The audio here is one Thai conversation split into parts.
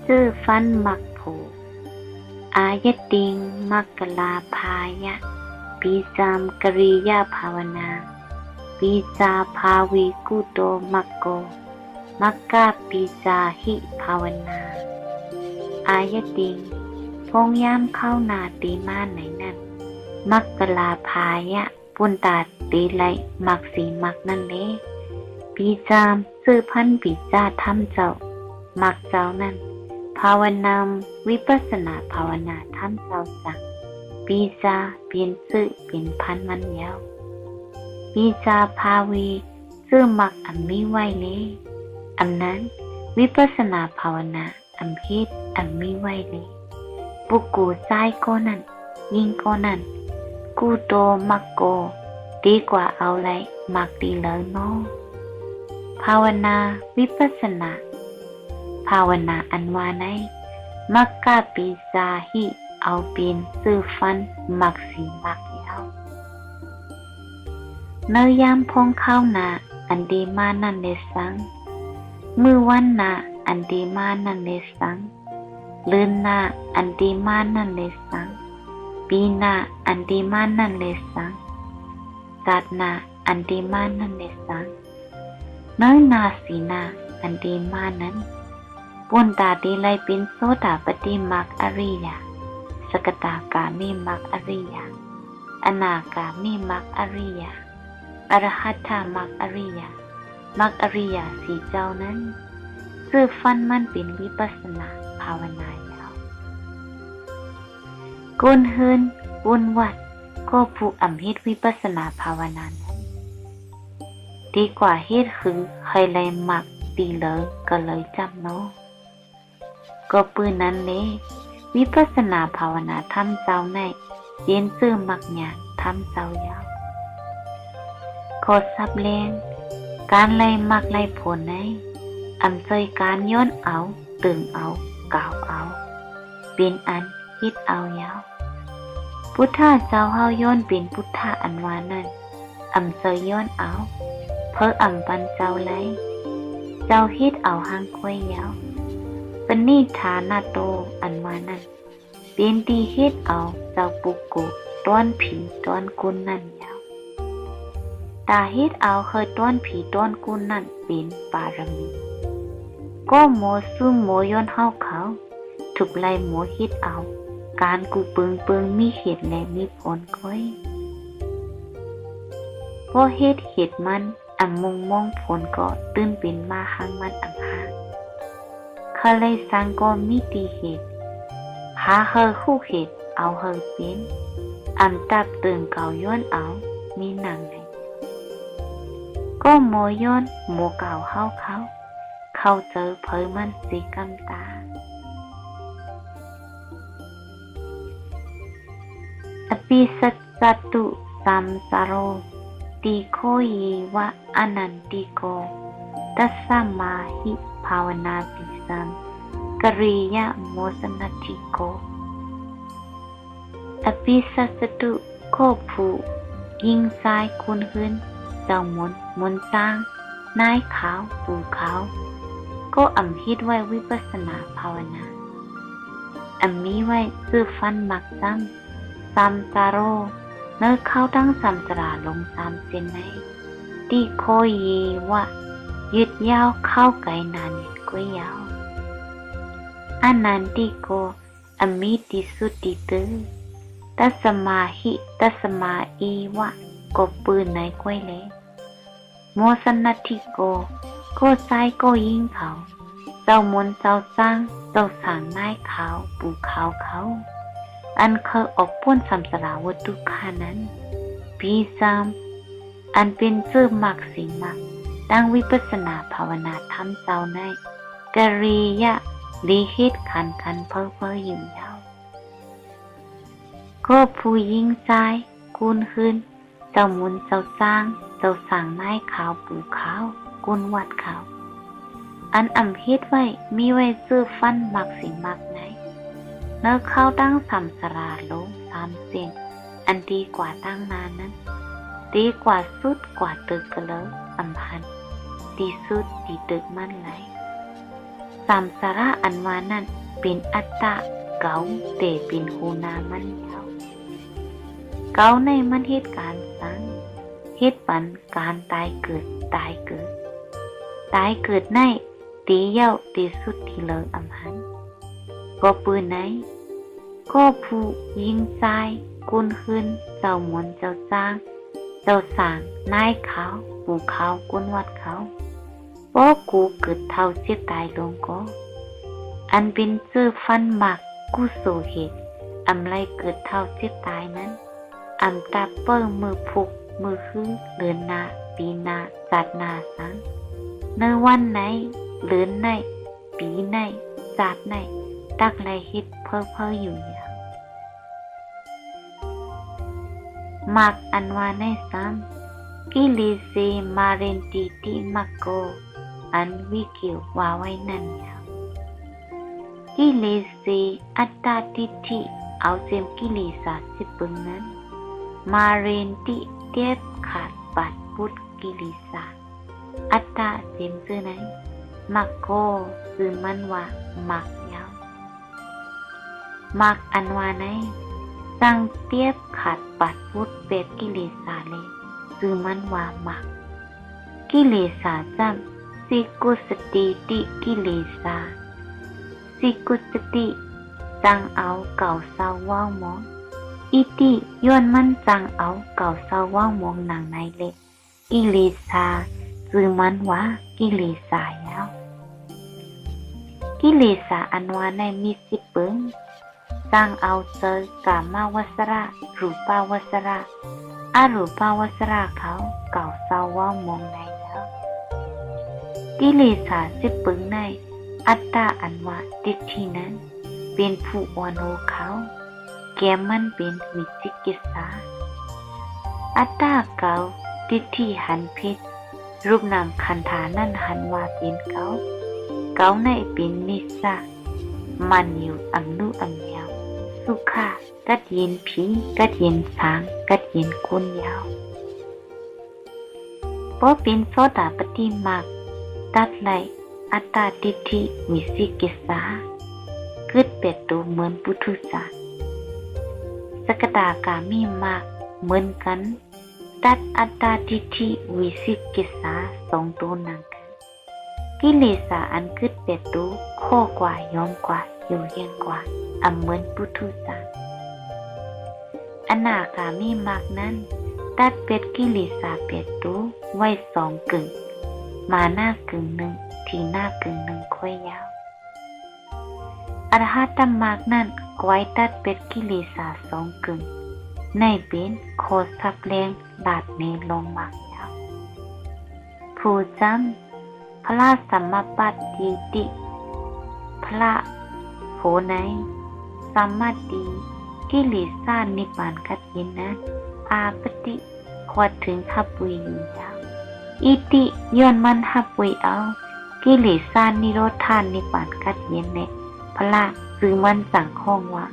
ชื่อฟันมักผูอายติงมักกลาพายะปีจามกริยาภาวนาปีจาภาวีกุโตมักโกมักกะปีจาหิภาวนาอายติงพงยามเข้านาตีมาไหนนั่นมักกลาพายะปุนตาตีไลมักสีมักนั่นเลยปีจามซื้อพันปีจาทำเจ้ามักเจ้านั่นภาวนามวิปัสสนาภาวนาทำเจ้าสั่งปีจาเปลี่ยนซื้อเป็นพันมันยาวปีจาภาวีซื้อมักอันมีไว้เลยอันนั้นวิปัสสนาภาวนาอันพิษอันมีไว้เลยปุกูใจก็นั่นยิ่งก็นั่นกูโตมักโกดีกว่าเอาไรมักดีเลยเนาะภาวนาวิปัสสนาภาวนาอันว่าในมักกะปีจาหิเอาเป็นซื้อฟันมักสีมักยาวเนยยามพองเข้านาอันดีมานั่นเลสังมือวันนาอันดีมานั่นเลสังลืนนาอันดีมานั่นเลสังปีนาอันดีมานั่นเลสังจัดนาอันดีมานั่นเลสังเนยนาสีนาอันดีมานั้นปุนตาดีไลเป็นโสดาปฏิมักอริยะสกตากามิมักอริยะอนาคามิมักอริยะอรหัตถามักอริยะมักอริยะสี่เจ้านั้นซื้อฟันมันเป็นวิปัสสนาภาวนายาวกุนเฮินกุนวัดก็ผู้อำเฮ็ดวิปัสสนาภาวนานั้นดีกว่าเฮ็ดคือใครเลยมักดีเลยก็เลยจำเนาะก็ปืนนั้นเลยวิปัสสนาภาวนาทำเจ้าในเย็นซื่อมักหยาดทำเจ้ายาวขอซับแรงการไล่มักไล่ผลในอำเซยการย้อนเอาตึงเอากล่าวเอาเป็นอันคิดเอายาวพุทธะเจ้าเฮาย้อนเป็นพุทธะอันวานั่นอำเซยย้อนเอาเพิ่ออำปันเจ้าไลเจ้าฮิดเอาหางควยยาวปณิธานาโตอันว่านั่นเป็นดีเฮ็ดเอาเจ้าปุกกุต้อนผีต้อนกุนนั่นยาวตาเฮ็ดเอาเคยต้อนผีต้อนกุนนั่นเป็นปารมีก็โมซุ่มโมย้อนเฮาเขาถูกไล่โมเฮ็ดเอาการกูปึงมีเหตุและมีผลก้อยพอเฮ็ดมันอันมองผลก็ตื่นเป็นมาหังมันอังหาเขาเลยสังก็มีตีเหตุหาเฮอคู่เหตุเอาเฮอเป็นอันตับตื่นเก่าย้อนเอามีหนังไหนก็โมย้อนโมเก่าเขาเจอเผยมันสีกำตาอภิสัจจตุสัมสารโรติโคเยวะอนันติโกตัสสมาหิภาวนาปิสัมกริยะโมสนัตถิโกอภิสัจตุโคผูยิงซ้ายคุณขึ้นเจ้าหมุนสร้างนายขาวปู่ขาวก็อำฮิดไว้วิปัสสนาภาวนามีไว้ซื้อฟันมักซ้ำซัมจาโรเนื้อเข้าตั้งสัมสราลงสามเส้นในตีโคเยวะยืดยาวเข้าไกลนานเน็ดก็ยาวอนันติโกมีติสุติตือตัสมาหิตัสมาอีวะก็ปืนในก้วยเลยโมสนัตถิโกก็ใจก็ยิงเขาเจ้ามนเจ้าสร้างเจ้าสางนายขาวปู่ขาวเขาอันเคยออกพ้นสัมสราวัตถุขานั้นปีซามอันเป็นชื่อมักสีมักดังวิปัสสนาภาวนาทำเจ้าในกริยะลีหิตขันเพ้ออยู่ยาวก็ผู้ยิงใจกุนขึ้นเจ้ามุนเจ้าสร้างเจ้าสั่งนายขาวปู่ขาวกุนวัดขาว อันเฮ็ดไว้มีไว้ซื้อฟันมักสิมักไหนเนื้อข้าวตั้งสำสราลง3 เส้นอันดีกว่าตั้งนานนั้นดีกว่าสุดกว่าตึกกะเลยพันดีสุดดีตึกมันไหลสำสระอันว่านั้นเป็นอัตตะเก่าเตเป็นหูนามันยาวเก่าในมันเหตุการณ์สังเหตุปันการตายเกิดตายเกิดในตีเย้าตีสุดที่เลยพันก็ปืนไหนก็ผู้ยิงใจกุนขึ้นเจ้ามนเจ้าจ้างเจ้าสางนายเขาปู่เขากุนวัดเขาป้อกูเกิดเท่าเสียตายลงก็อันเป็นเสื้อฟันหมักกูโสเหตุไรเกิดเท่าเสียตายนั้นตาเปิ้งมือผูกมือคือเลือนนาปีนาจัดนาสังในวันไหนเลือนไหนปีไหนจัดไหนตักไรฮิตเพ้ออยู่ยาวมักอันว่าในซ้ำกิเลสมาเรนติติมักโกอันวิเกี่ยวว่าไว้นั่นยาวกิเลสอัตตาทิฏฐิเอาเสียมกิเลสสิปึงนั้นมาเรนติเทียบขาดปัดพุทธกิเลสอัตตาเสียมซื่อไหนมักโกซื่อมันว่ามักยาวมักอันว่าไหนสั่งเทียบขาดปัดพุทธเป็ดกิเลสเลยซื่อมันว่ามักกิเลสจำสิกุสติติกิเลสสิกุสติจังเอาเก่าเศร้าว่าวมองอิติย้อนมันจังเอาเก่าเศร้าว่าวมองหนังในเล็กกิเลสซื่อมันว่ากิเลสยาวกิเลสอันว่าในมีสิเปิงจังเอาเจอกามาวสระรูปาวสระอรูปาวสระเขาเก่าเศร้าว่าวมองในแล้วกิเลสสิเปิงในอัตตาอันว่าทิฏฐินั้นเป็นผู้อ่อนโอเขาแกมันเป็นวิจิกิจฉาอัตตาเก่าทิฏฐิหันพิษรูปนามขันธานั่นหันว่าเป็นเก่าในเป็นนิสะมันอยู่นุยาวสุขากัดเย็นผีกัดเย็นสางกัดเย็นกุนยาวเพราะเป็นโสดาปฏิมักตัดไหลอัตตาทิฏฐิวิสิกิสาเกิดเป็ดตัวเหมือนปุถุชาสกตากามีมากเหมือนกันตัดอัตตาทิฏฐิวิสิกิสา2 ตัวนังกันกิเลสอันเกิดเป็ดตัวข้อกว่ายอมกว่าอยู่เยี่ยงกว่าเหมือนปุถุชาอนากามีมากนั้นตัดเป็ดกิเลสเป็ดตัวไว้2 กึ่งมาหน้ากึ่งหนึ่งที่หน้ากึ่งหนึ่งค่อยยาวอรหัตมรรคนั้นไว้ตัดเป็ดกิเลส2 กึ่งในเป็นโคสับแรงลาดเนลงมากยาวผู้จำพระสัมมาปัฏฐิติพระโหในสัมมาติกิเลสนิพพานกัดยินนั้นอาปติควดถึงขับวิอยู่ยาวอิติย้อนมันหับไว้เอากิเลสนิโรธานิพพานกัดเย็นเนพระซึ่งมันสั่งข้องว่า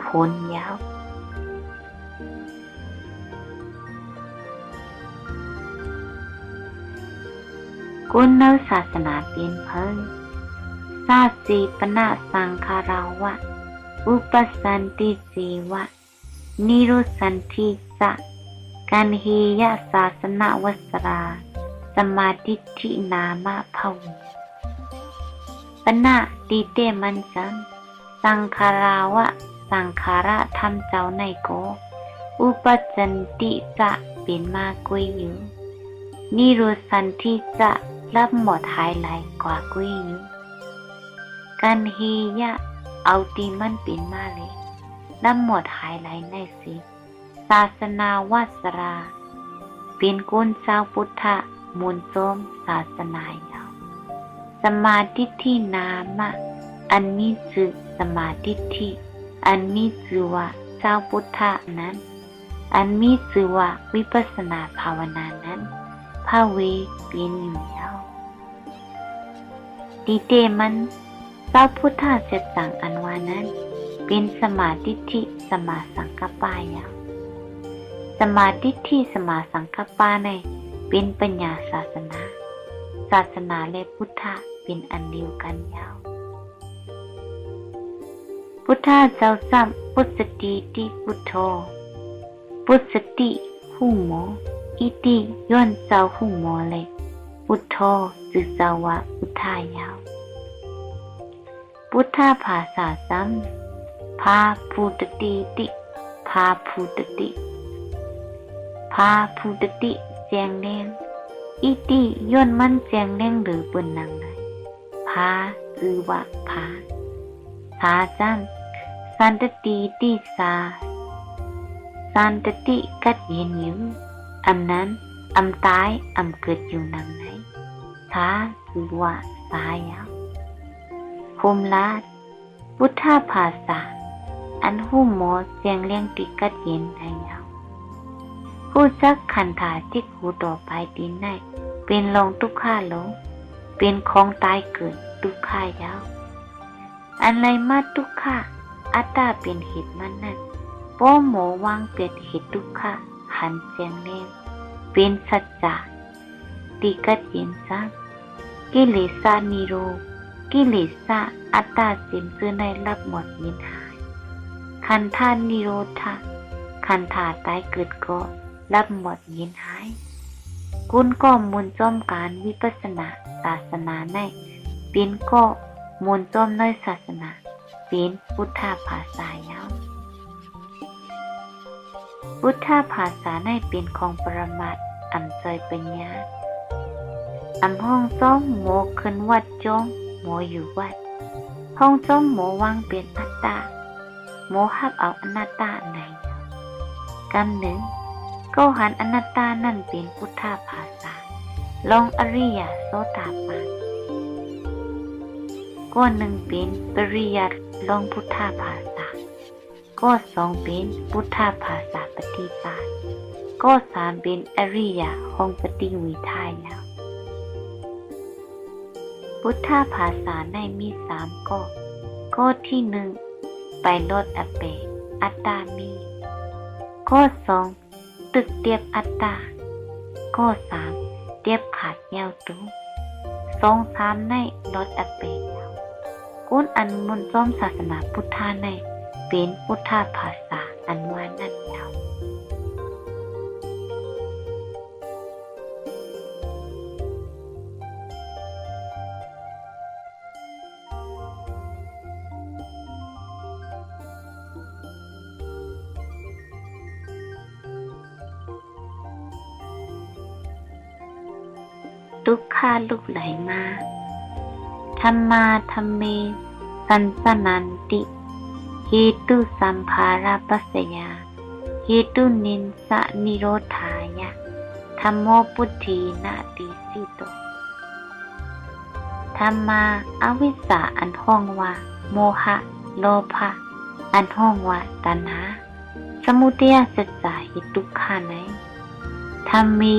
ผลยาวกุณเอาศาสนาเป็นเพิ่งศาสีปณะสังคาราวะอุปสันติสีวะนิโรสันติจะกันเฮียศาสนวัสราสมาธิทินามะภวปณะติเตมันจันสังขาราวะสังขาระทำเจ้าในโกอุปจันติจะเป็นมากุยอยู่นิโรสันติจะรับหมดหายไหลกว่ากุยอยู่กันเฮียเอาตีมันเป็นมาเลยรับหมดหายไหลในสิศาสนาวัสราเป็นกุนเจ้าพุทธะมูลส้มศาสนายาวสมาธิที่นามะอันมีชื่อสมาธิที่อันมีชื่อว่าเจ้าพุทธะนั้นอันมีชื่อว่าวิปัสสนาภาวนานั้นภาเวเป็นอยู่ยาว ดีเตมันเจ้าพุทธาเสดสั่งอันว่านั้นเป็นสมาธิที่สมาสังกัปปายะสมาธิที่สมาสังกัปปะในเป็นปัญญาศาสนาศาสนาและพุทธะเป็นอันเดียวกันยาวพุทธะเจ้าซ้ำพุทธติติพุทโธพุทธติหูหมออิติย้อนเจ้าหูหมอเลยพุทโธจึกเจ้าวะพุทธายาวพุทธะภาษาซ้ำพาภูตติติพาภูตติพาภูตติแจงแรงอิติย้อนมันแจงแรงหรือเปิ้นนางไหนพาคือว่าพาสาซ้ำสันตติติสาสันตติกัดเย็นอยู่อำนั้นอำตายอำเกิดอยู่นางไหนสาคือว่าสายาวคมลาดพุทธภาษาอันหูหมอเสียงเลี้ยงติกัดเย็นในยาวผู้จักขันธาจิกหูต่อไปดินในเป็นลงทุกข้าหลงเป็นของตายเกิดทุกข้ายาวอันไรมาทุกข้าอัตตาเป็นเหตุมันนั่นป้อหมอวางเป็นเหตุทุกข้าหันเสียงเลี้ยงเป็นสัจจะติกัดเย็นซะกิเลสานิโรกิเลสะอัตตาสิมซื้อในรับหมดยินหายขันธานิโรธะขันธาตายเกิดก็รับหมดยินหายกุณก็มูลจอมการวิปัสสนาศาสนาในเป็นก็มูลจอมน้อยศาสนาเป็นพุทธภาษายาวพุทธภาษาในเป็นของปรมัตถ์อันใจปัญญาอำห้องจ้องโมขึ้นวัดจ้องโมอยู่วัดห้องจ้องโมวางเป็นอัตตาโมหับเอาอนัตตาไหนกำหนึ่งก็หันอนัตตานั่นเป็นพุทธภาษาลองอริยโสตาปันก็หนึ่งเป็นปริยัติลองพุทธภาษาก็สองเป็นพุทธภาษาปฏิบัติก็สามเป็นอริยห้องปฏิวิทายาวพุทธภาษาในมีสามข้อที่หนึ่งไปลดอเปกอัตตามีข้อสองตึกเตียบอัตตาข้อสามเตียบขาดเย้าตูสองสามในลดอเปกกุนอันมุนจ้อมศาสนาพุทธาในเป็นพุทธภาษาอันว่านั่นยาวทุกข้าลุกไหลมาธรรมาธัมเมสันสนันติเหตุสัมภาระปัสสยาเหตุนินสะนิโรธายะธัมโมพุทธีนาติสิโตธรรมาอวิชชาอันห้องว่าโมหะโลภะอันห้องว่าตัณหาสมุทัยสัจจะเหตุทุกขาไหนธรรมี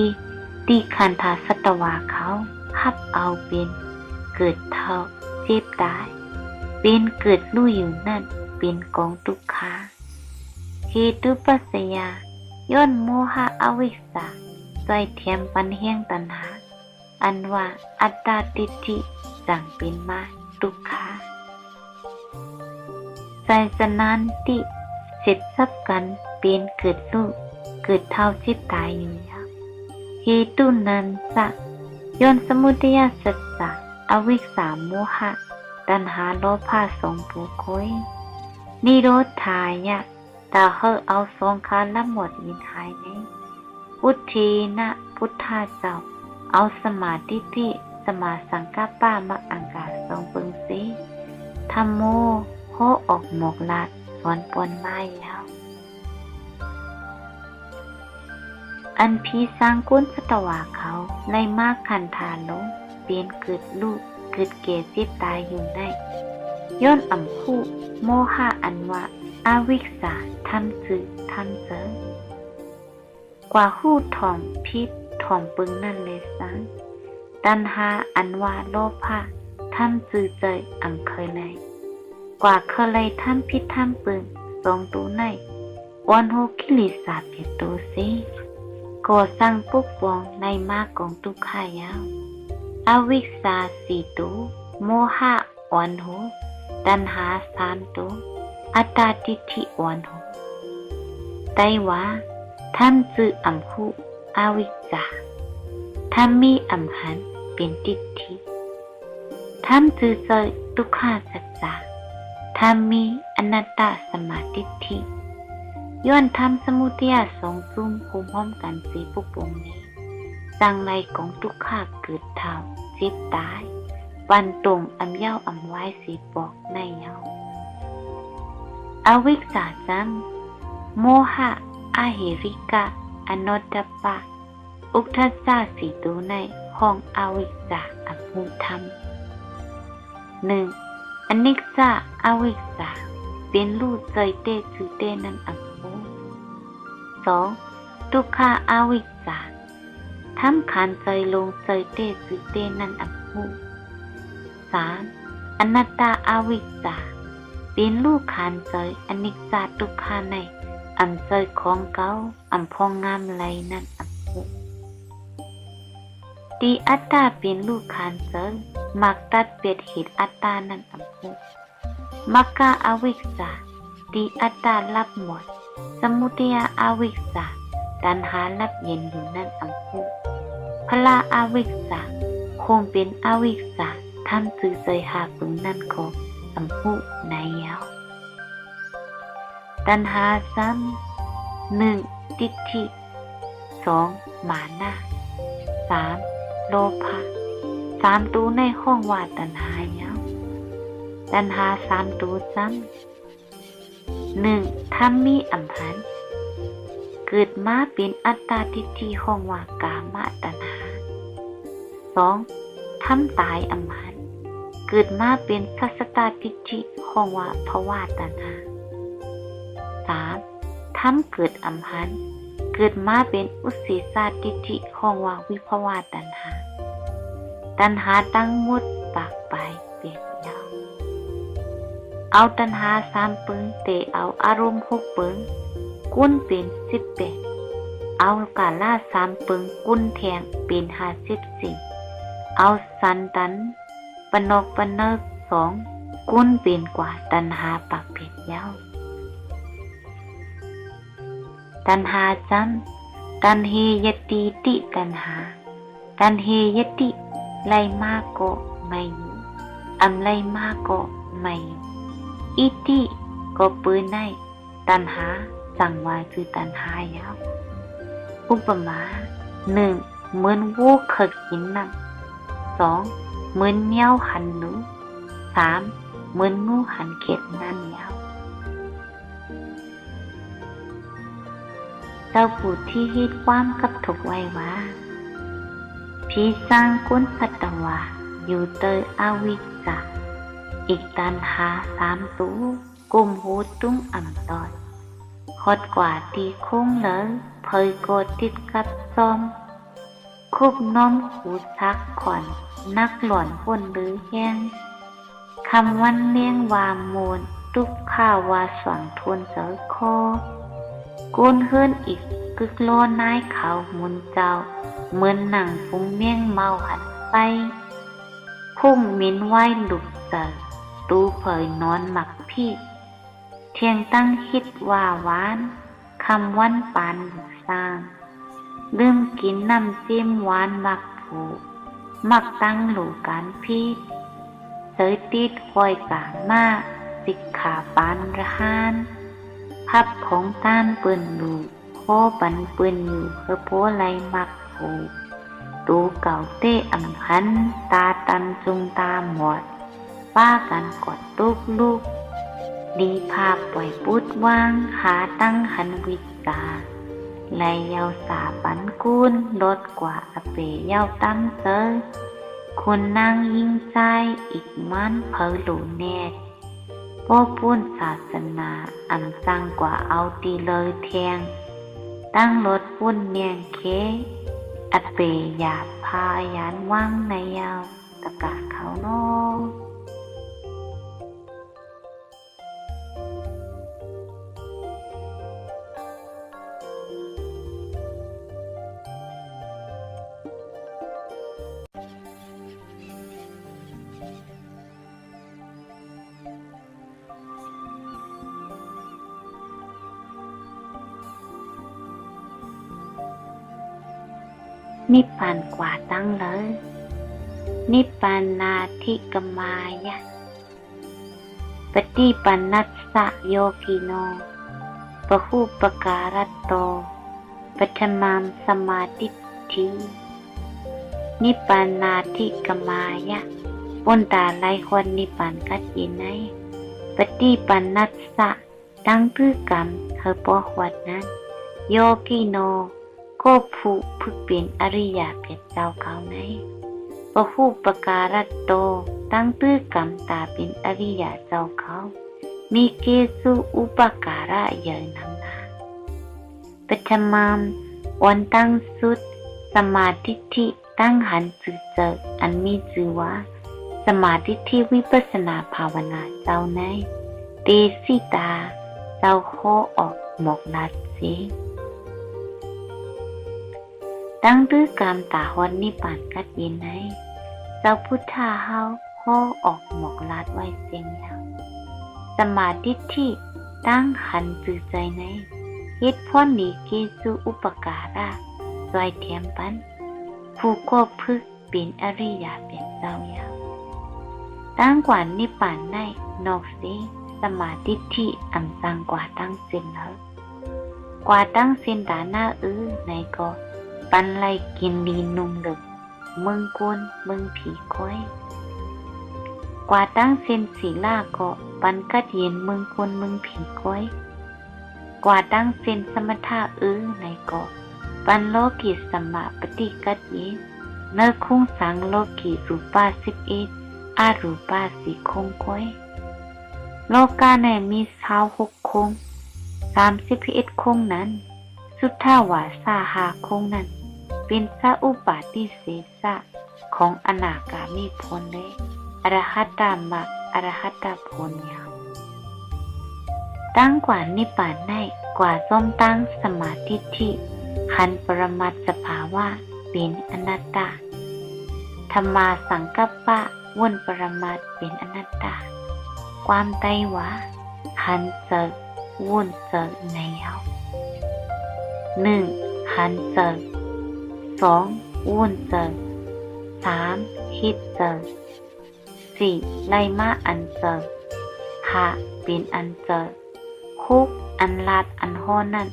ติขันธาสัตวาเขาหับเอาเป็นเกิดเท่าเจ็บตายเป็นเกิดรู้อยู่นั่นเป็นกองทุกขาเหตุปัสสยาย้อนโมหะอวิชชาใจเทียมปันแห่งตัณหาอันว่าอัตตาทิฏฐิจังเป็นมาทุกขาใจสนานติเสร็จสับกันเป็นเกิดรู้เกิดเท่าเจ็บตายอยู่เหตุนันสะย้อนสมุทัยสัจจะอวิชชาโมหะตัณหาโลภะสองผู้คอยนิโรธายะตาเฮเอาสองขาละหมดยินหายนี้พุทธีนะพุทธาเจ้าเอาสมาธิที่สมาสังกัปปะมาอังกาสองปึงสีธัมโมโหออกหมกลาดสอนปนไม้ยาวอันพีสร้างก้นสตวาเขาไล่มากขันธาลงเปลี่ยนเกิดลูกเกิดเกศจิตตายอยู่ได้ย้อนอ่ำคู่โมหะอันว่าอาวิชชาทำสื่อทำเสริมกว่าหู้ทองพิษทองปึงนั่นเลยสังตัณหาอันว่าโลภะ ทำจือใจอ่ำเคยเลยกว่าเคยเลยทำพิษทำปืนสองตูในวันโฮกิลิสาเปียโตสิก่อสร้างปุกปองในมากของตุขายาวอวิกษาสีตูโมหะวันโหตัณหาสามตูอัตตาทิฏฐิวันโหไต้ว่าทำจืออ่ำคู่อวิกษาทำมีอ่ำหันเป็นทิฏฐิทำจือใจทุกขาสัจจะทำมีอนัตตสมาทิฏฐิย้อนทำสมุทัยสองซุ่มภูมิพร้อมกันสีปุกปงนี้สังไรของทุกขาเกิดเท่าจิตตายวันตรงอำเย้าอำไว้สีปอกในเย้าอวิกษาจังโมหะอาหิริกะอโนตตปะอุทธัสสะสีตูในห้องอวิกษาอภูธรรม1. อนิจจาอวิกษาเป็นรูปใจเตจือเตนั้นอัปโภ 2. ทุกขาอวิกษาทำขันใจลงใจเตจือเตนั้นอัปโภ 3. อนัตตาอวิกษาเป็นรูปขันใจอนิจจาทุกขาในอันใจของเก่าอันพองงามไหลนั้นอัปโภตีอัตตาเป็นรูปขันใจมักตัดเปียดเหตุอัตตานั้นอัปโภมักกะอวิกษาตีอัตตาลับหมดสมุทัยอวิกษาตัณหาลับเย็นอยู่นั่นอัปโภพละอวิกษาคงเป็นอวิกษาทำจือใจหาปึงนั่นก็อัปโภในยาวตัณหาซ้ำ 1. ทิฏฐิ 2. มานะ 3. โลภะ3ตูในห้องว่าตัณหายาวตัณหา3ตูซ้ำ 1. ทำมีอัมพันธ์เกิดมาเป็นอัตตาทิฏฐิห้องว่ากามตัณหา 2. ทำตายอัมพันธ์เกิดมาเป็นสัสสตทิฏฐิห้องว่าภวตัณหา 3. ทำเกิดอัมพันธ์เกิดมาเป็นอุเสสทิฏฐิห้องว่าวิภวตัณหาตัณหาตั้งหมดปากไปเปลี่ยนยาวเอาตัณหา3ปึงเตเอาอารมณ์6ปึงกุนเป็น18เอากาลา3ปึงกุนแทงเป็น54เอาสันตันปนกปนเนก2กุนเป็นกว่าตัณหาปากเปลี่ยนยาวตัณหาจันตันเฮยติติตัณหาตันเฮยติไลมากก็ไม่อยู่อำไลมากก็ไม่อยู่อิติก็ปืนในตัณหาสั่งว่าคือตัณหายาวอุปมา 1. เหมือนวัวเคยกินน้ำ 2. เหมือนแมวหันหนู 3. เหมือนงูหันเข็ดนั่นยาวเจ้าผู้ที่ฮิตความกับถูกไว้ว่าผีสร้างกุนสัตวาอยู่เตยอวิกษาอีกตันหา3ตูกุมหูตุ้งอ่ำตอดฮอดกว่าตีโค้งเลยเผยโกดติดกับซ้อมคุบน้อมหูซักขอนนักหล่อนพ้นหรือแห้งคำวันเลี้ยงวามมูลตุกข้าววาสว่างทวนเสอคอกุนเฮิรนอีกกึกโลนายเขาหมุนเจ้าเหมือนหนังฟุ้งเมี่ยงเมาหันไปพุ่งมิ้นไหวหลุกเสอตูเผยนอนหมักพี่เทียงตั้งคิดว่าหวานคำวันปานหลุกสร้างลืมกินน้ำจิ้มหวานมักผูมักตั้งหลูการพีดเสยติดคอยกางมากสิกขาปานระหานพับของต้านปืนลูกโคบันปืนอยู่เพื่อโพไลมักผูตูเก่าเต้อำพันตาตันจุงตาหมดป้ากันกอดตุกลูกดีภาพปล่อยปุดว่างหาตั้งหันวิจาไลเยาสาปันกุนลดกว่าอเปเยาตั้มเซอคุณนางยิ่งใจอีกมันเผลหลูแนกพ่อปุ้นศาสนาอันจังกว่าเอาตีเลยแทงตั้งรถปุ้นเนียงเคอเปหยาบพายานว่างในยาว ตะกาเขาเนาะนิพพานกว่าตั้งเลยนิพพานาธิกมายะปฏิปันนัสสะโยกิโนปหุปการัตโตปัฏฐมามสมาธิทินิพพานาธิกมายะปนตาไลคนนิพพานกัดยินไนปฏิปันนัสสะตั้งตื้อกรรมเธอปอหวัดนั้นโยกิโนก็ผู้พึกเป็นอริยะเพียรเจ้าเขาในปหุปการัตโตตั้งตื้อกรรมตาเป็นอริยะเจ้าเขามีเกสุอุปการะเยอะนังนาปัฏฐมามวันตั้งสุดสมาธิที่ตั้งหันจือเจออันมีชื่อว่าสมาธิที่วิปัสสนาภาวนาเจ้าในเตสิตาเจ้าโคออกหมกนัดสิตั้งตื้อกรรมตาหอนนิพพานกัดยินไนเจ้าพุทธาเฮาโคออกหมกลาดไว้เสียงยาวสมาธิที่ตั้งหันจือใจในเหตุผลนี้เกสุอุปการะซอยเทียมปันผู้ก็พึกเป็นอริยะเป็นเจ้ายาวตั้งกว่านิพพานในนอกสิสมาธิที่อันสังกว่าตั้งเส้นแล้วกว่าตั้งเส้นดาหน้าในก็ปันไลกินดีนุ่มดึกมึงกวนมึงผีก้อยกว่าตั้งเส้นศีลาก็ปันกัดเย็นมึงกวนมึงผีก้อยกว่าตั้งเส้นสมถะในก็ปันโลกิสมาปฏิกัดเย็นเนื้อคุ้งสังโลกิรูปา11อารูปา4คงก้อยโลกาในมี26คง31คงนั้นสุทธาวาสาหาคงนั้นเป็นพระอุปาทิเสสะของอนาคามีผลเลยอรหัตตามรรคอรหัตตผลยาวตั้งกว่านิพพานในกว่าส้มตั้งสมาธิที่ขันปรมัตถ์สภาวะเป็นอนัตตาธรรมาสังกัปปะวนปรมัตถ์เป็นอนัตตาความไตวะขันเจอวนเจอในยาว1ขันเจอ2วนเจอ3คิดเจอ4ไลมาอันเจอ5เป็นอันเจอคุกอันลาดอันโหนั่น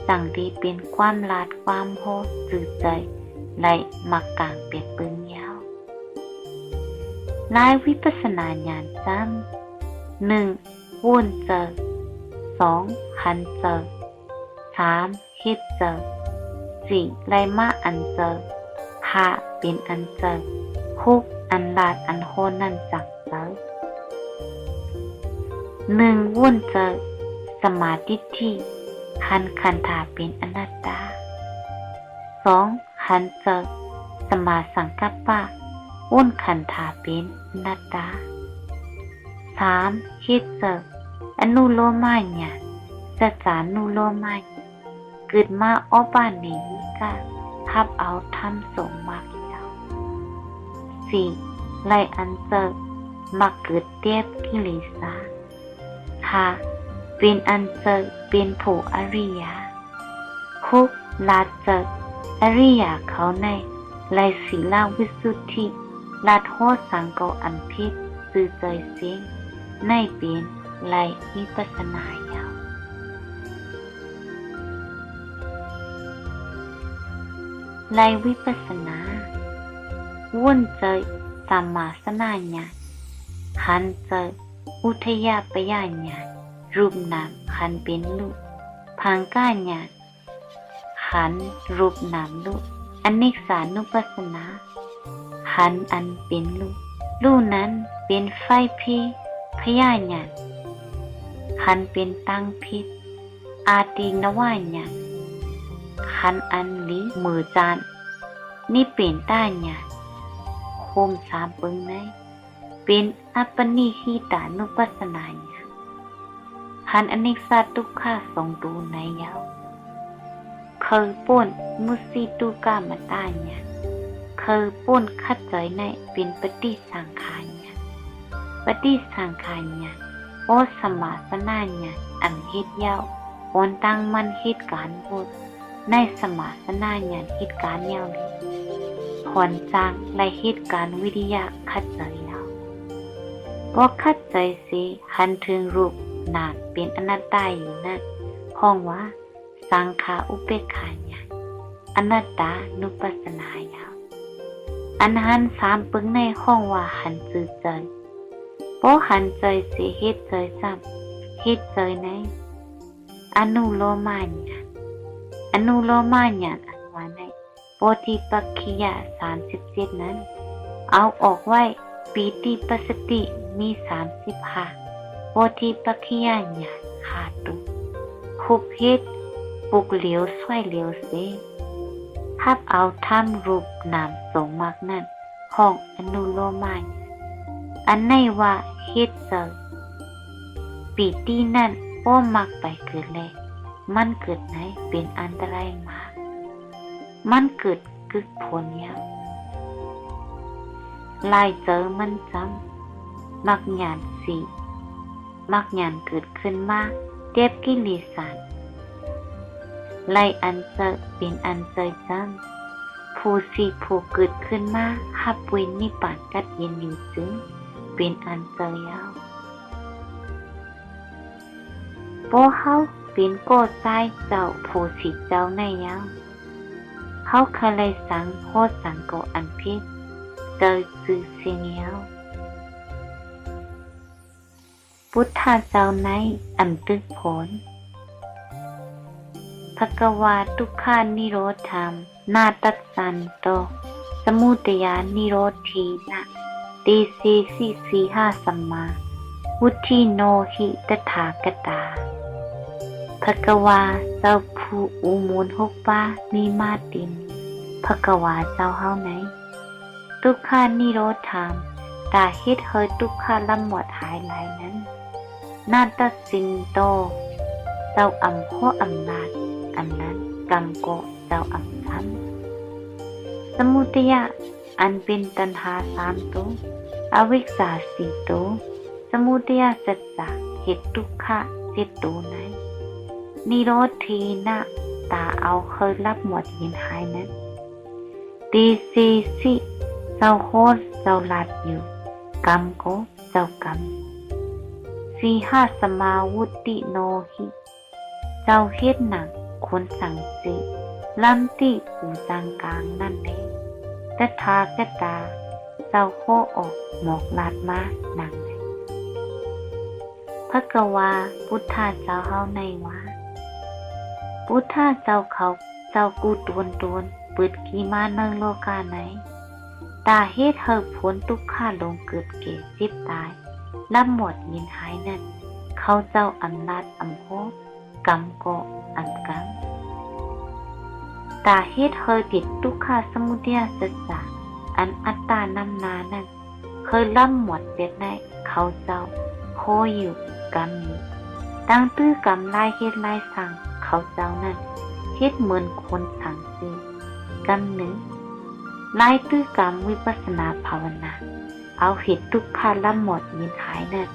สั่งดีเป็นความลาดความโหจืดใจไลมักกลางเปียกปืนยาวลายวิปัสสนาญาณซ้ำ1วนเจอ2ขันเจอ3คิดเจอ4ไลมาอันเจอ5เป็นอันเจอคุกอันลาดอันโหนั่นจักเจอ1วนเจอสมาธิที่ขันธาเป็นอนัตตา2ขันเจอสมาสังกัปปะวนขันธาเป็นอนัตตา3คิดเจออนุโลมาญาณสัจจานุโลมาญาณเกิดมาอ้อบ้านนี้ก็ทับเอาทำส่งมากยาว4ไลอันเจอมาเกิดเทียบกิเลสา5เป็นอันเจอเป็นผู้อริยะ6ลาเจออริยะเขาในไลศีลวิสุทธิลาโทสังโกอันพิษสื่อใจเสียงในเป็นไลวิปัสสนายาวไลวิปัสสนาวุ่นเจอสัมมาสนาญาณขันเจออุทยปยญาณรูปนามขันเป็นรูปพังก้าญาณขันรูปนามรูปอเนกสานุปัสสนาขันอันเป็นรูปนั้นเป็นไฟพิพยญาณขันเป็นตั้งพิษอาตินวาญาณขันอันลิมือจานนี่เป็นต้าญาณค มสามปึงในเป็นอัปปนิหิตานุปัสสนาญาณหันอนิจจทุกขาสองตูในยาวเคยป่นมุสีตุกามตาญาณเคยป่นคัดใจในเป็นปฏิสังขารญาณปฏิสังขารญาณโอสมาสนาญาณอันเฮ็ดยาวโอนตั้งมันเหตุการณ์พูดในสมาสนาญาณเหตุการณ์ยาวเลยผลจางและเหตุการณ์วิทยาคัดใจยาวเพราะคัดใจสิหันถึงรูปนามเป็นอนัตตาอยู่นั่นห้องว่าสังขาอุเบกขาญาณอนัตตานุปัสสนายาวอันหันสามปึงในห้องว่าหันจืดใจเพราะหันใจสิเหตุใจซ้ำเหตุใจในอนุโลมาญาณอนุโลมาญาณอันว่าในโพธิปักขิยะ37นั้นเอาออกไว้ปีติปัสสติมี35โพธิปักขิยะญาณขาดตุคุบเฮ็ดปุกเหลียวช่วยเหลียวเสทับเอาทำรูปนามสงมากนั่นห้องอนุโลมาญาณอันในว่าเฮ็ดเจอปีตินั่นโอ้มักไปเกิดแลมันเกิดไหนเป็นอันตรายมากมันเกิดกึกผลยาวลายเจอมันจำมักหยานสีมักหยานเกิดขึ้นมาเทียบกิเลสานลายอันเจอเป็นอันเจอจำผู้สีผู้เกิดขึ้นมาหับเว้นนิพพานกัดเย็นอยู่จึงเป็นอันเจอยาวโปเฮาเป็นโกใจเจ้าผู้สิเจ้าในยาวเขาเคยเลยสังโคสังโกอันพิษเจอจือเสียงยาวพุทธาเจ้าในอันตึกผลภควาทุกขานิโรธรรมนาตัสสันโตสมุทัยนิโรธีนะติสีสิสีหาสัมมาวุฒิโนหิตถากตาภควาเจ้าผู้อุมูล6ป้ามีมาตินภควาเจ้าเฮาไหนทุกขานิโรธธรรมตาเฮ็ดเฮยทุกขาลำหมดหายหลายนั้นนาตัสสินโตเจ้าอำโคอำนาจอันนั้นกรรมโกเจ้าอำซ้ำสมุทัยอันเป็นตัณหา3ตัวอวิชชา4ตัวสมุทัยสัจจะเหตุทุกขะ7ตัวไหนนิโรธีนะตาเอาเคยรับหมดยินหายนั้นตีสีสิเจ้าโคตรเจ้าลัดอยู่กรรมโกเจ้ากรรมสีหาสมาวุติโนหิเจ้าเฮ็ดหนังคนสั่งสิลัมติปูจังกลางนั่นเองตถากตาเจ้าโคออกหมอกลาดมาหนังไหนภควาพุทธาเจ้าเฮาในว่าพุทธาเจ้าเขาเจ้ากูตวนปืดกีมาเนิงโลกาไหนตาเฮ็ดเฮาพ้นทุกข้าลงเกิดเก่จิบตายลำหมดยินหายนั่นเขาเจ้าอำนาจอำโคกรรมโกอำกรรมตาเฮ็ดเฮาติดทุกข้าสมุทัยสัจจะอันอัตตานำนานั่นเคยลำหมดเด็ดในเขาเจ้าโคอยู่กรรมอยู่ตั้งตื้อกรรมลายเฮ็ดลายสั่งเขาเจ้านั่นเฮ็ดเหมือนคนสั่งสิกรรมหนึ่งลายตื้อกรรมวิปัสสนาภาวนาเอาเหตุทุกขาละหมดยินหายนั่น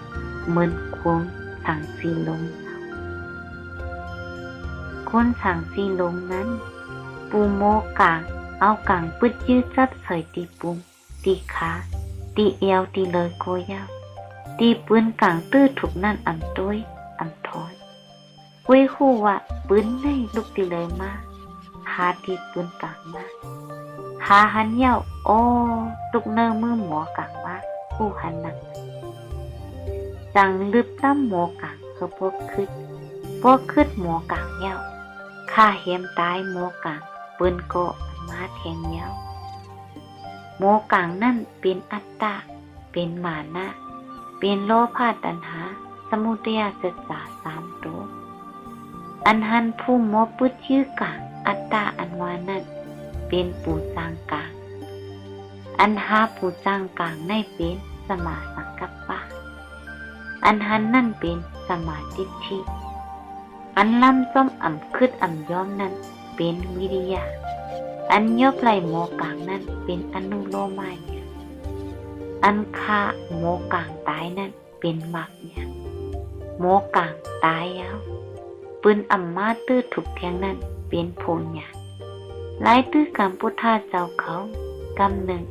เหมือนคนสั่งสีลงคนสั่งสีลงนั้นปูโมกางเอากางปึดยืดจับใส่ตีปุงตีขาตีเอวตีเลยโกยาวตีปืนกางตื้อถูกนั่นอำต้วยอำถอนเว้ยคู่ว่าปืนในลูกตีเลยมาหาตีปืนกางมาหาหันเย้าโอ้ลูกเนอมือหมอกางมาผู้หันหนักจังลึบตั้มหมอกางเขาพวกคืดหมอกางเย้าข้าเหียมตายหมอกางปืนโกมาแทงเย้าหมอกางนั่นเป็นอัตตาเป็นมานะเป็นโลภะตัณหาสมุทัยสัจจะ3ตัวอันหันผู้หมอปึดยื้อกางอัตตาอันวานั่นเป็นปูจางกาง อันหาผู้จ้างกลางในเป็นสมาสังกัปปะอันหันนั่นเป็นสมาธิฏฐิอันล้ำซ้อมอ่ำคืดอ่ำย้อมนั้นเป็นวิริยะอันยบไหลโมกลางนั้นเป็นอนุโลมายะอันฆ่าโมกลางตายนั้นเป็นมรรคเนี่ยโมกลางตายยาวปืนอ่ำมาตื้อถูกแทงนั้นเป็นโพญญาไล่ตื้อกรรมพุทธาเจ้าเขากรรมหนึ่ง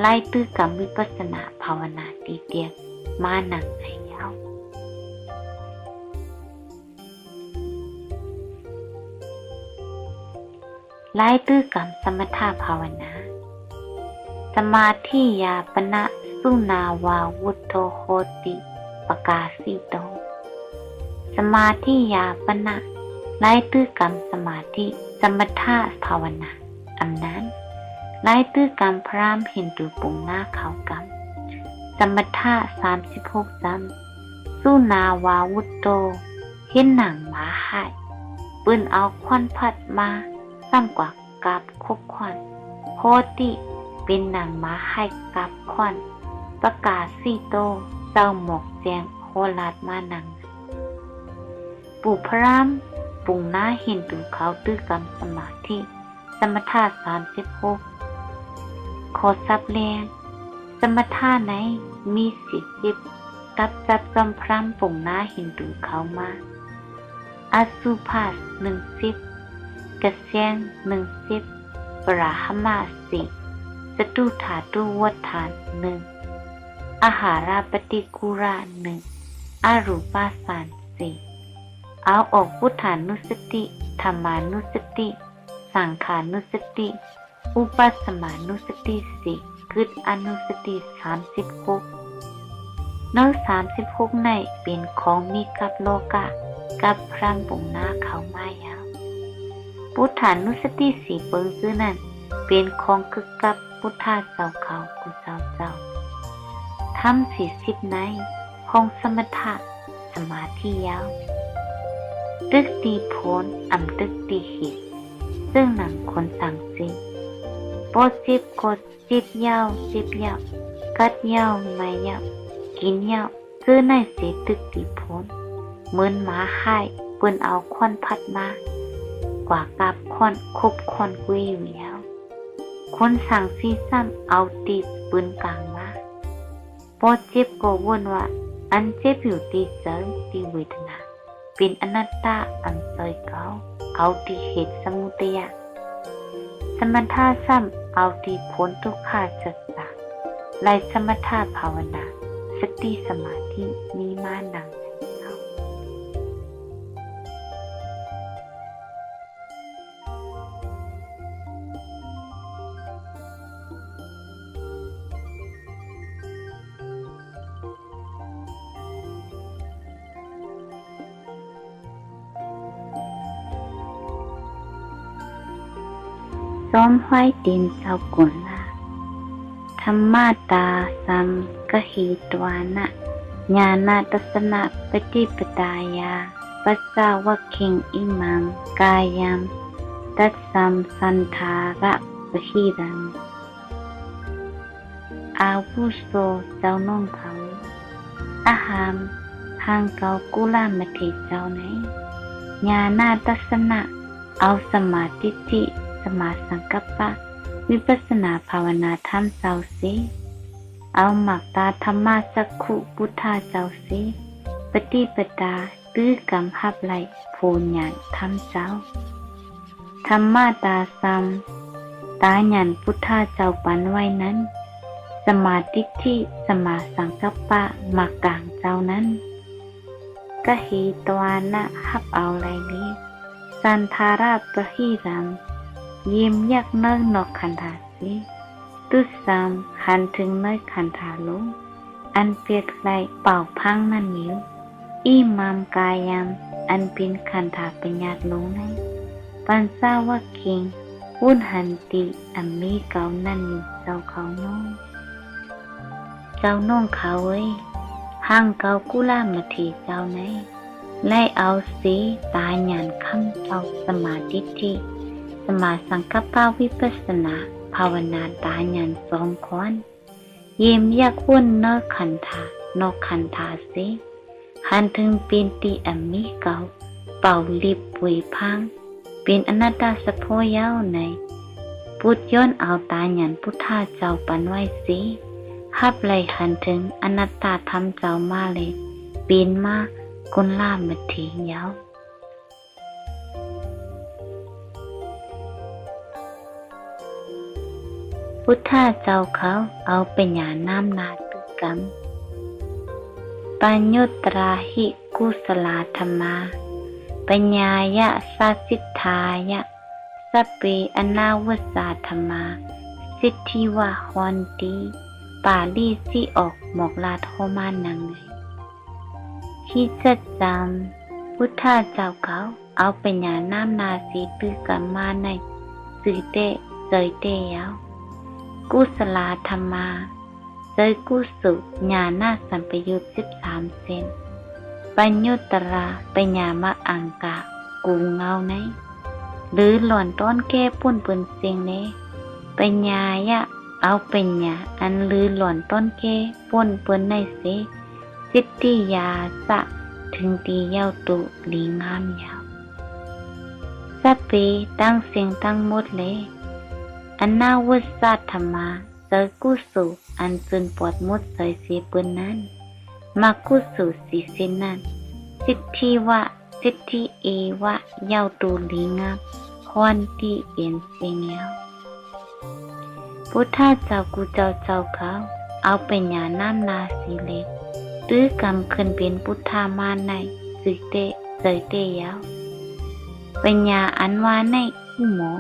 ไล่ตื้อกรรมวิปัสสนาภาวนาตีเตียกมาหนังให้ยาวไล่ตื้อกรรมสมถะภาวนาสมาธิยาปณะสุนาวาวุตโธโหติปกาสิโตสมาธิยาปณะไล่ตื้อกรรมสมาธิสมถะภาวนาอำนั้นไล่ตื้อกรรมพรามเห็นดูปุ่งหน้าเขากรรมสมถะ36ซ้ำสุนาวาวุตโตเห็นหนังหมาหายปืนเอาควันพัดมาซ้ำกว่ากาบคบควันโหติเป็นหนังหมาให้กาบควันประกาศสีโตเจ้าหมกแจงโหลาดมาหนังปู่พรามปุ่งหน้าเห็นดูเขาตื้อกรรมสมาธิสมถะ36ขอซับแรงสมถะไหนมี40ตับจับจอมพรามปุ่งหน้าเห็นดูเขามาอสุภาส10กเสียง10ปราหมา10จตุธาตุวัฏฐาน1อาหาราปฏิกูรา1อรูปาสาน4เอาออกพุทธานุสติธรรมานุสติสังขานุสติอุปัสสมานุสติ4คืออนุสติ36นอก36ในเป็นของมีกับโลกะกับพรามปุ่งหน้าเขามายาวพุทธานุสติ4เปิงซื้อนั้นเป็นของคือกับพุทธาเจ้าเขากุเจ้าทำ40ในของสมถะสมาธิยาวตึกตีโพนอ่ำตึกตีหิตซึ่งหนังคนสั่งสิโปจิบกดจิบยาวกัดยาวไม่ยาวกินยาวซื้อในเสตึกตีโพนเหมือนหมาให้เปิ้นเอาควันพัดมากว่ากาบควันคบควันกุยอยู่แล้วคนสั่งซีซ้ำเอาตีปืนกลางมาพอเจ็บก็วนว่าอันเจ็บอยู่ตีเจอตีเวทนาเป็นอนัตตาอันเซยเอาตีเหตุสมุทัยสมถะซ้ำเอาตีผลทุกขาจักษาไล่สมถะภาวนาสติสมาธิมีมานังซ้อมห้อยดินเจ้ากุลละธรรมาตาสัมกหิตวานะญาณทัสสนะปฏิปตายาปัสสาวะคิงอิมังกายัมตัสสัมสันธาระปหิรังอาวุโสเจ้าน้องเขาอาหามทางเกากุลามเทเจ้าไหนญาณทัสสนะเอาสมาธิสมาสังกัปปะวิปัสสนาภาวนาธรรมเจ้าสิเอาหมักตาธรรมะสักขุพุทธาเจ้าสิปฏิปตาตื้อกรรมหับไหลโพญญาณธรรมเจ้าธรรมะตาสัมตาญาณพุทธาเจ้าปันไว้นั้นสมาธิที่สมาสังกัปปะหมักกลางเจ้านั้นกหิตวานะหับเอาไรนี้สันธาราปหิรังยิ้มยักเนิ่งนอกขันธาสิตุสามหันถึงเนื้อขันธาลุงอันเปียกไหลเป่าพังนั่นนิ้วอิมามกายัมอันเป็นขันธาปัญญาลุงนั้นปัญสาวะคิงวุ่นหันติอันมีเกานั่นอยู่เจ้าเขาน้องเขาเอ้ยห้างเกากุลามทีเจ้าไหนไล่เอาสีตาหยานคำเจ้าสมาธิที่สมาสังกัปปะวิปัสสนา ภาวนาตาหยันสองคอนเยี่ยมยักวุ่นนอกขันธานอกขันธาสิหันถึงเป็นตีอมิเก่าเป่าลิบปุยพังเป็นอนัตตาสะโพยาวในพุทธย้อนเอาตาหยันพุทธาเจ้าปันไว้สิฮับไหลหันถึงอนัตตาทำเจ้ามาเลยเป็นมากุนล่ามาถียาวพุทธาเจ้าเขาเอาปัญญาน้ำนาตุกรรมปัญญุตราหิกุสลาธรรมาปัญญายะสัสสิทธายะสัพเพอนาวัสสาธรรมาสิทธิวะฮอนติปาลีสิออกหมอกลาโทมานังไงที่จัดจำพุทธาเจ้าเขาเอาปัญญาน้ำนาสีตือกรรมมาในสื่อเตะเจยเตะยาวกุศลธรรมาเจยกุสุญาณสัมปยุต13 เซนปัญญุตราปัญญามะอังกะกูเงาในหรือหล่อนต้นแก้ปุ่นปืนเสียงเนปัญญายะเอาปัญญาอันลือหล่อนต้นแก้ป่นปืนในเสสิทธิยาสะถึงตีเย้าตุลีงามยาวสัพเพตั้งเสียงตั้งหมดเลยอันนาวัสสะธรรมาเจอกุสุอันจุนปอดมดใส่เสียปืนนั้นมากุสุสีสินนั้นสิทธิวะสิทธิเอวะเย้าตูลีงามควันที่เป็นเสียงแล้วพุทธาเจ้ากูเจ้าเขาเอาปัญญาน้ำนาสีเล็กหรือกำขึ้นเป็นพุทธามาในสิเตเจยเตยาวปัญญาอันวาในหูหมอ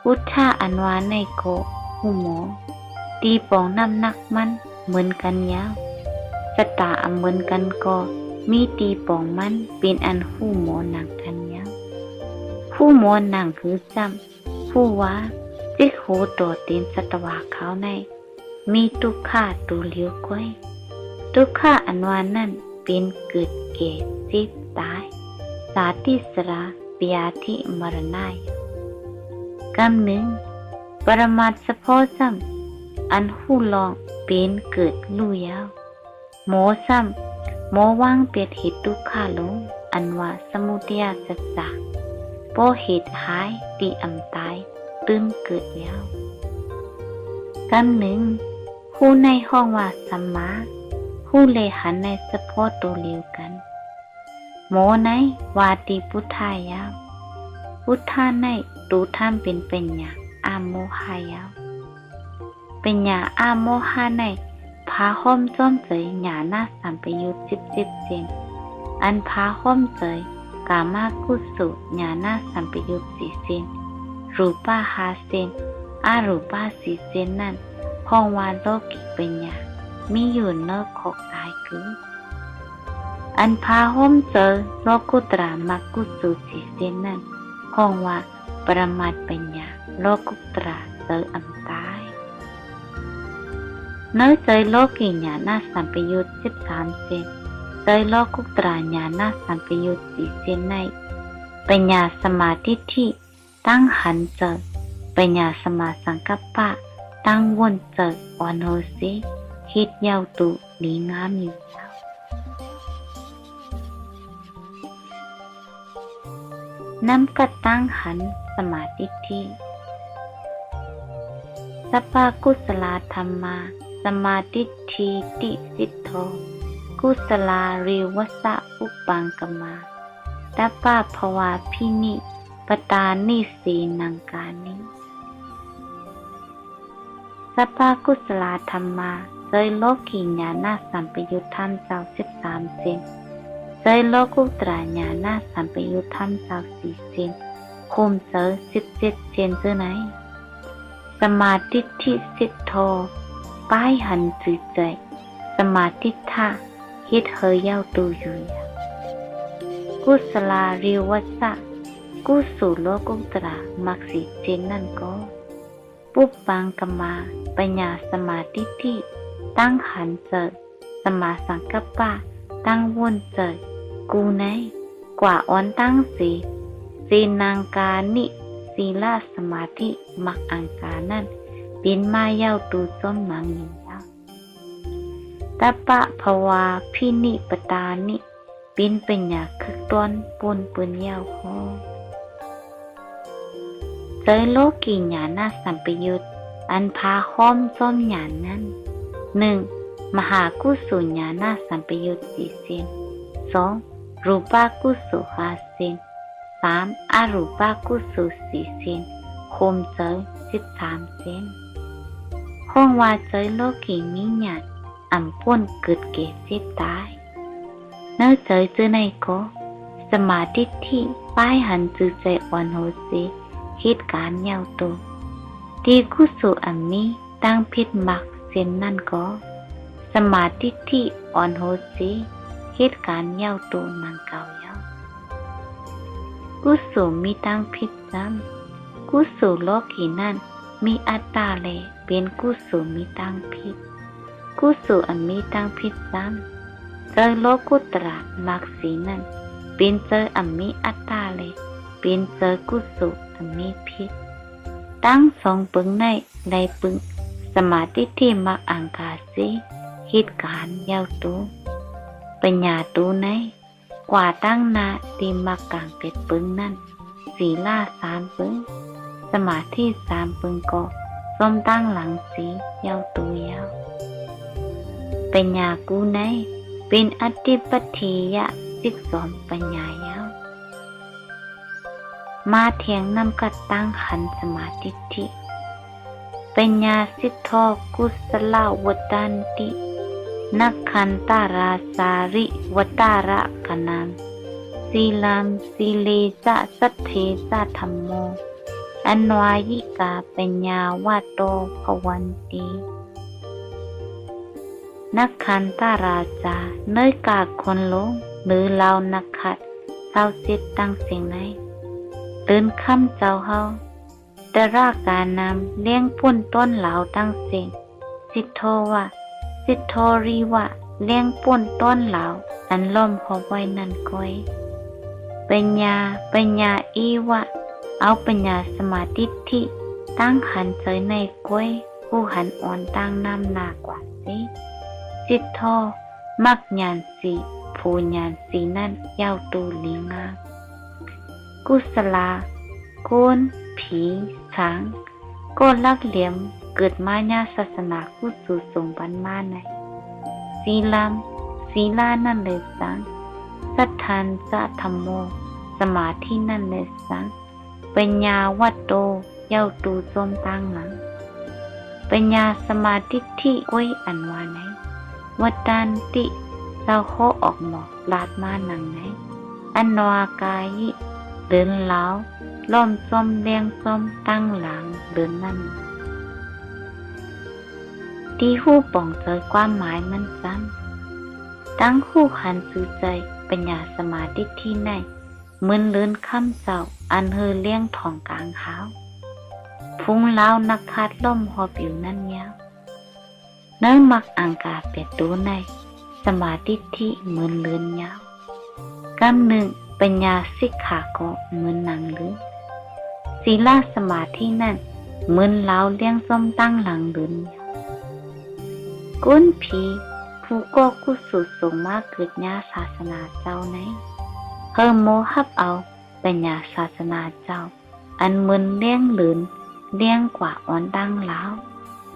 พุทธาอันวาในโกหูหมอตีปองน้ำหนักมันเหมือนกันยาวสตาเหมือนกันก็มีตีปองมันเป็นอันหูหมอหนังกันยาวหูหมอหนังคือจำผู้ว่าจิกโหตัวเต็นสัตวาเขาในมีทุกข้าตัวเลี้ยวก้อยทุกข้าอันวานั่นเป็นเกิดเก่สิบตายสาธิสระปิยาธิมรณายกำหนึ่งปรมาสะโพซ้ำอันหูลองเป็นเกิดลู่ยาวโมซ้ำโมว่างเปียดเหตุทุกข้าลงอันว่าสมุทัยสัจจะโปเหตุหายตีอำตายตื้มเกิดยาวกำหนึ่งหูในห้องว่าสัมมาหูเลหันในสะโพตัวเลียวกันโมในวาตีพุทธายาวพุทธาในดูท่ามเป็นปัญญาอาโมหายาวปัญญาอาโมหาในพาห้อมจ้อมเจยหญาหน้าสัมปยุต10 เซนอันพาห้อมเจยกามากุสุหญาหน้าสัมปยุต4 เซนรูปา5 เซนอารูปา4 เซนนั่นห้องวาโลกิปัญญามีอยู่เนอกขอกตายคืออันพาห้อมเจยโลกุตรามากุสุ4 เซนนั่นห้องว่าปรมัตถ์ปัญญาโลกุตระเจออันตายเนื้อเจอโลกิญาณสัมปยุต13 เซนเจอโลกุตระญาณสัมปยุต4 เซนในปัญญาสมาธิที่ตั้งหันเจอปัญญาสมาสังกัปปะตั้งวนเจอวันโหสิคิดยาวตุลีงามอยู่น้ำกัดตั้งหันสมาธิที่สัพพะกุศลธรรมาสมาธิทีติสิทโธกุศลาริวสะอุปังกมาตัปปะภวาพินิปตานิสีนังกานิสัพพะกุศลธรรมาเจยโลกิญาณสัมปยุตธรรมเจ้า13 เซนเจยโลกุตระญาณสัมปยุตธรรมเจ้า4 เซนคุมเจอ17 เซนเจอไหนสมาธิทิสิทโธป้ายหันจืดใจสมาธิท่าฮิตเฮยเย้าตูอยู่กุศลาริวสะกุสุโลกุตระมัก4 เซนนั่นก็ปุปปังกมาปัญญาสมาธิที่ตั้งหันเจอสมาสังกัปปะตั้งวนเจอกูไหนกว่าอ้อนตั้งสีนางกานิ ศีลสมาธิมักอังกานั่นเป็นมาเย้าตูส้มมังหญิงแล้วตัปปะภวาพินิปตานิเป็นปัญญาคึกต้นปนปืนเย้าโคเจอโลกีญาณสัมปยุตอันพาห้อมส้มญาณนั้น 1. มหากุศลญาณสัมปยุต4 เซน 2. รูปากุศล5 เซน 3. อรูปากุศล4 เซนคมเจอ13 เซนห้องว่าเจอโลกีมีญาณอ่ำพ้นเกิดเกศเสตายเนื้อเจอเจอในก็สมาธิที่ป้ายหันจือใจอ่อนโหสิเหตุการณ์เย้าโตที่กุศลอันนี้ตั้งพิษมักเส้นนั่นก็สมาธิที่อ่อนโหสิเหตุการณ์เย้าโตนางเก่าเย้ากุศลมีตั้งพิษซ้ำกุศลโลกีนั่นมีอัตตาแลเป็นกุศลมีตั้งพิษกุศลอันมีตั้งพิษซ้ำเจอโลกุตระมักสีนั่นเป็นเจออันมีอัตตาแลเป็นเจอกุศลอันมีพิษตั้งสองปึงในปึงสมาธิที่มักอังกาสีเหตุการณ์เย้าตูปัญญาตูในกว่าตั้งนาที่มักกลางเป็ดปึงนั่นศีลา3 ปึงสมาธิ3 ปึงก็ส้มตั้งหลังสีเย้าตูเย้าปัญญากูในเป็นอธิปติยะ12 ปัญญาเย้ามาเถียงนำกัดตั้งขันสมาธิทิปัญญาสิทธอกุศลวตันตินักขันตาราสาริวตาระกนามสีลัมสีเลสะสัทเทสะธรรมโมอนวายิกาปัญญาวาโตภวันตินักขันตาราจาเนยกาคนลงหรือเรานักขัดเศร้าเจ็ดตั้งเสียงไหนตื่นค่ำเจ้าเฮาแต่รากการนำเลี้ยงพุ่นต้นเหลาตั้งเสียงสิทโทวะสิทโทรีวะเลี้ยงพุ่นต้นเหลาอันล้อมหอบไว้นั่นก้อยปัญญาอีวะเอาปัญญาสมาธิที่ตั้งหันเฉยในก้อยผู้หันอ่อนตั้งน้ำหนากว่าสิสิทโทมักญาณสีผู้ญาณสีนั่นเย้าตูลีงากุศลาโกนผีสางโกนลักเหลี่ยมเกิดมาญาศาสนากุศลส่งบันมาในศีลานั่นเลยสังสัทธานสะธรรมโมสมาธินั่นเลยสังปัญญาวัตโตเย้าตูโจมตั้งหลังปัญญาสมาธิที่ก้อยอันวาไหนวัตตันติเจ้าโคออกหมอกลาดมาหนังไหนอันนวากายิเดินเล้าล้อมส้มเลี้ยงส้มตั้งหลังเดินนั่นที่หู้ป่องเจอความหมายมันซ้ำตั้งคู่ขันสื่อใจปัญญาสมาธิที่ไหนเหมือนเลื่อนค่ำเจ้าอันเฮอเลี้ยงทองกลางขาวฟุ้งเล้านักคัดล่มหอบอยู่นั่นยาวเนื้อมักอังกาเปียตัวในสมาธิที่เหมือนเลื่อนยาวกำหนึ่งปัญญาสิกขาก็เหมือนนางหรือศีลสมาธินั่นเหมือนเล้าเลี้ยงส้มตั้งหลังเลื่อนก้นผีผู้ก็กุศลส่งมาเกิดญาศาสนาเจ้าไหนเฮอโมฮับเอาปัญญาศาสนาเจ้าอันเหมือนเลี้ยงหลืนเลี้ยงกว่าอ่อนตั้งเล้า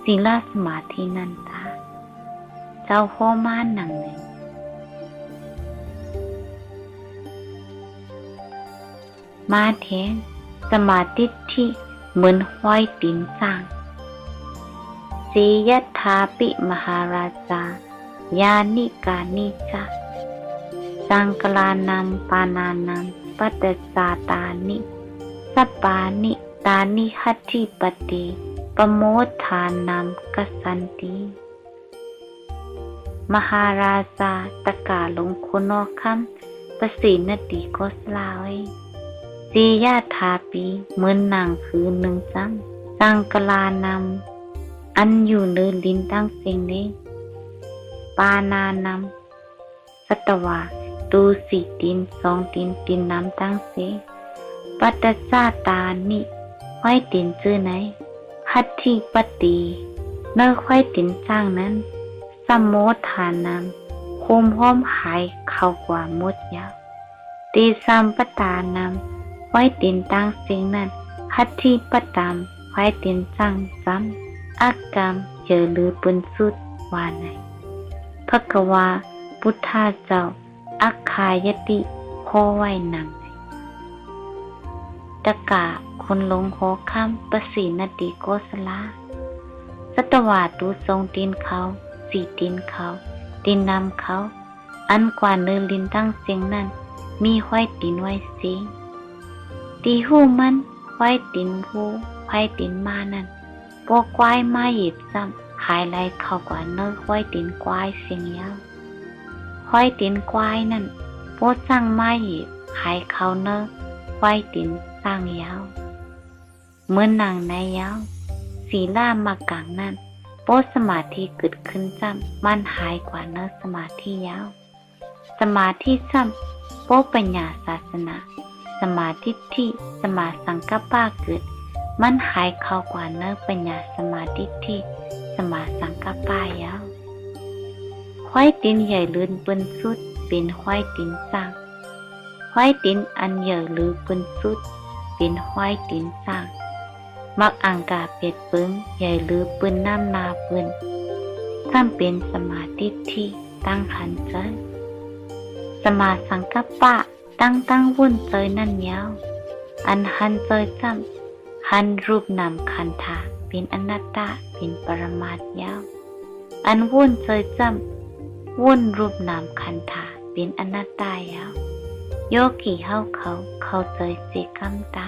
ศีลสมาธินั่นตาเจ้าโคม่านหนังหนึ่งมาแทนสมาธิที่เหมือนห้อยตีนสร้างสียัตถาปิมหาราชายานิกานิจาสังกลานัมปานานัมปัตตสาตานิสัปปานิตานิหัตถิปติปโมทธานัมกัสสันติมหาราชาตะกาลงโคนอคัมปสีนติโกสลาเวสียาทาปีเหมือนนางคือหนึ่งซ้ำสังกลานำอันอยู่เนื้อลิ้นตั้งเสียงนี้ปานานำสัตวาตูสีติน2 ตินน้ำตั้งเสปัตตสาตานิ ห้อยตินจื้อไหนหัตถิปฏิเนอห้อยตินสร้างนั้นสัมโมทานามคุมห้อมหายเข้ากว่าหมดยาวตีสัมปตานามห้อยตินตั้งสิ่งนั้นหัตถิปตามห้อยตินสร้างซ้ำอักกรรมเจอหรือปุนสุดว่าไหนภกวาพุทธาเจ้าอักขายติโคไว้นำไหนตะกะคนลงโหข้ามประสีนติโกสลาสัตวาตูทรงตีนเขาสีตีนเขาตีนนำเขาอันกว่าเนื้อลินตั้งเสียงนั้นมีห้อยตีนไว้สิตีหูมันห้อยตีนหูห้อยตีนมานั่นปกควายมาหยิบซ้ำหายไหลเข้ากว่าเนื้อห้อยตีนควายเสียงยาวห้อยตีนควายนั่นโปสร้างมาหยิบหายเข้าเนื้อห้อยตีนสร้างยาวเหมือนนางในยาวศีลามากลางนั่นโปสมาธิเกิดขึ้นซ้ำมันหายกว่าเนื้อสมาธิยาวสมาธิซ้ำโปปัญญาศาสนาสมาธิที่สมาสังกัปปะเกิดมันหายเข้ากว่าเนื้อปัญญาสมาธิที่สมาสังกัปปะยาวห้อยตีนใหญ่ลื่นปืนสุดเป็นห้อยตีนสร้างห้อยตีนอันใหญ่หรือปืนสุดเป็นห้อยตีนสร้างมักอังกาเปียดปึ้งใหญ่หรือปืนน้ำนาปืนซ้ำเป็นสมาธิที่ตั้งหันเจยสมาสังกัปปะตั้งวุ่นเจยนั่นยาวอันหันเจยซ้ำหันรูปนามขันธาเป็นอนัตตาเป็นปรมาตยาวอันวุ่นเจยซ้ำวุ่นรูปนามขันธาเป็นอนัตตายาวโยกีเขาเจยเสกัมตา